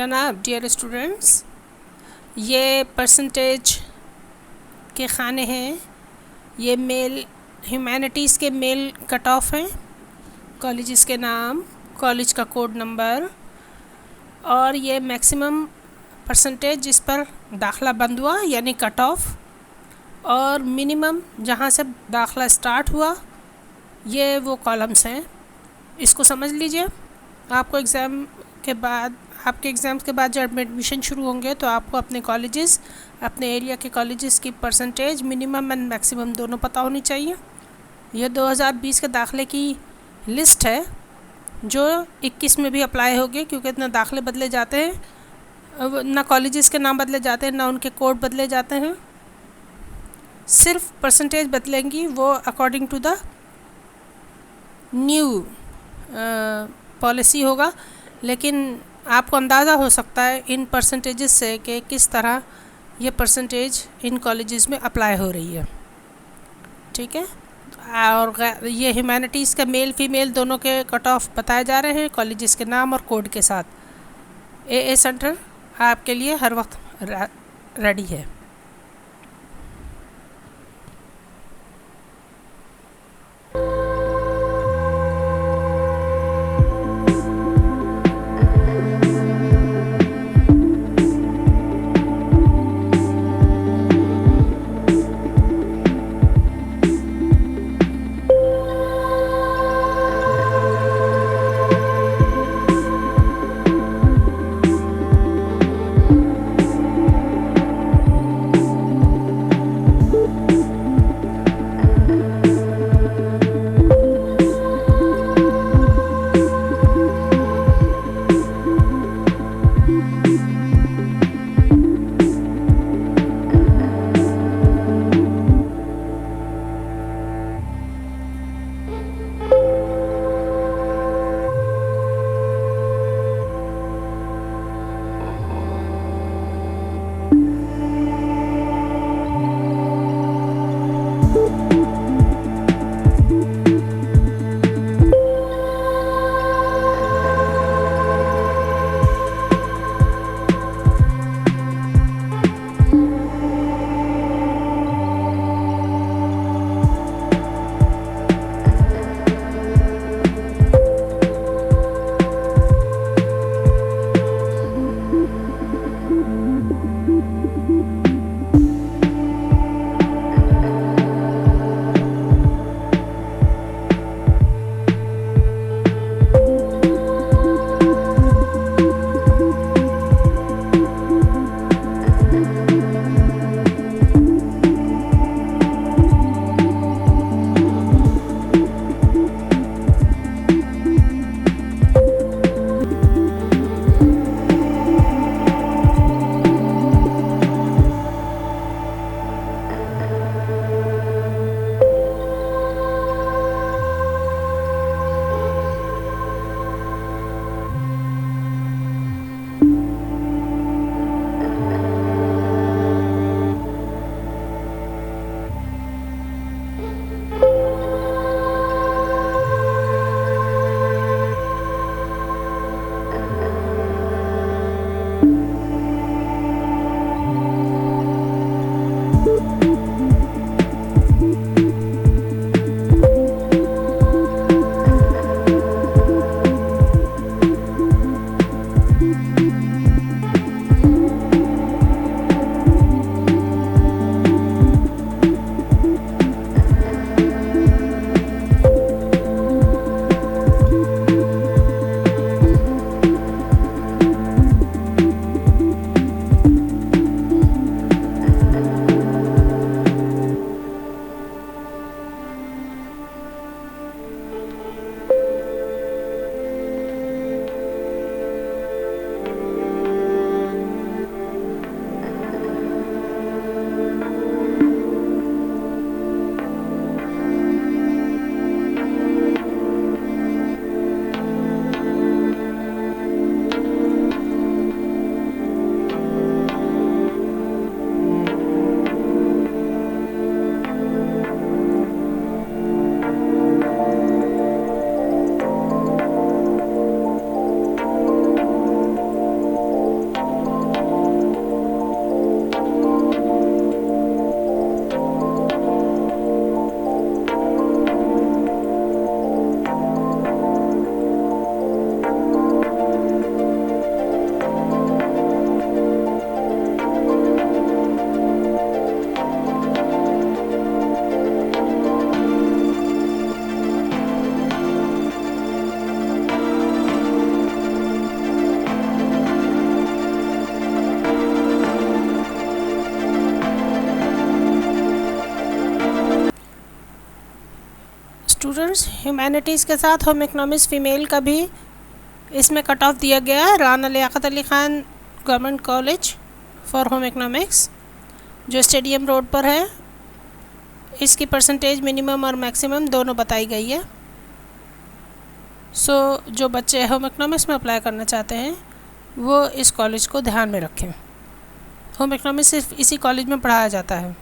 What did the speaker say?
जनाब, dear students, ये percentage के खाने हैं। ये मेल ह्यूमैनिटीज़ के मेल कट ऑफ हैं, कॉलेजेस के नाम, कॉलेज का कोड नंबर और ये मैक्सिमम परसेंटेज जिस पर दाखला बंद हुआ यानी कट ऑफ, और मिनिमम जहाँ से दाखला स्टार्ट हुआ, ये वो कॉलम्स हैं। इसको समझ लीजिए। आपको आपके एग्ज़ाम्स के बाद जब एडमिशन शुरू होंगे तो आपको अपने कॉलेजेस, अपने एरिया के कॉलेजेस की परसेंटेज मिनिमम एंड मैक्सिमम दोनों पता होनी चाहिए। यह 2020 के दाखले की लिस्ट है जो 21 में भी अप्लाई होगी, क्योंकि इतना दाखले बदले जाते हैं, ना कॉलेजेस के नाम बदले जाते हैं, ना उनके कोड बदले जाते हैं। सिर्फ परसेंटेज बदलेंगी, वो according to the new policy होगा। लेकिन आपको अंदाज़ा हो सकता है इन परसेंटेजेस से कि किस तरह ये परसेंटेज इन कॉलेजेस में अप्लाई हो रही है। ठीक है। और ये ह्यूमैनिटीज़ का मेल फीमेल दोनों के कट ऑफ बताए जा रहे हैं कॉलेजेस के नाम और कोड के साथ। ए सेंटर आपके लिए हर वक्त रेडी है। स्टूडेंट्स, ह्यूमैनिटीज़ के साथ होम इकोनॉमिक्स फ़ीमेल का भी इसमें कट ऑफ दिया गया है। Rana Liaquat Ali Khan government college for home economics जो स्टेडियम रोड पर है, इसकी परसेंटेज मिनिमम और मैक्सिमम दोनों बताई गई है। जो बच्चे होम इकोनॉमिक्स में अप्लाई करना चाहते हैं वो इस कॉलेज को ध्यान में रखें। होम इकोनॉमिक्स सिर्फ इसी कॉलेज में पढ़ाया जाता है।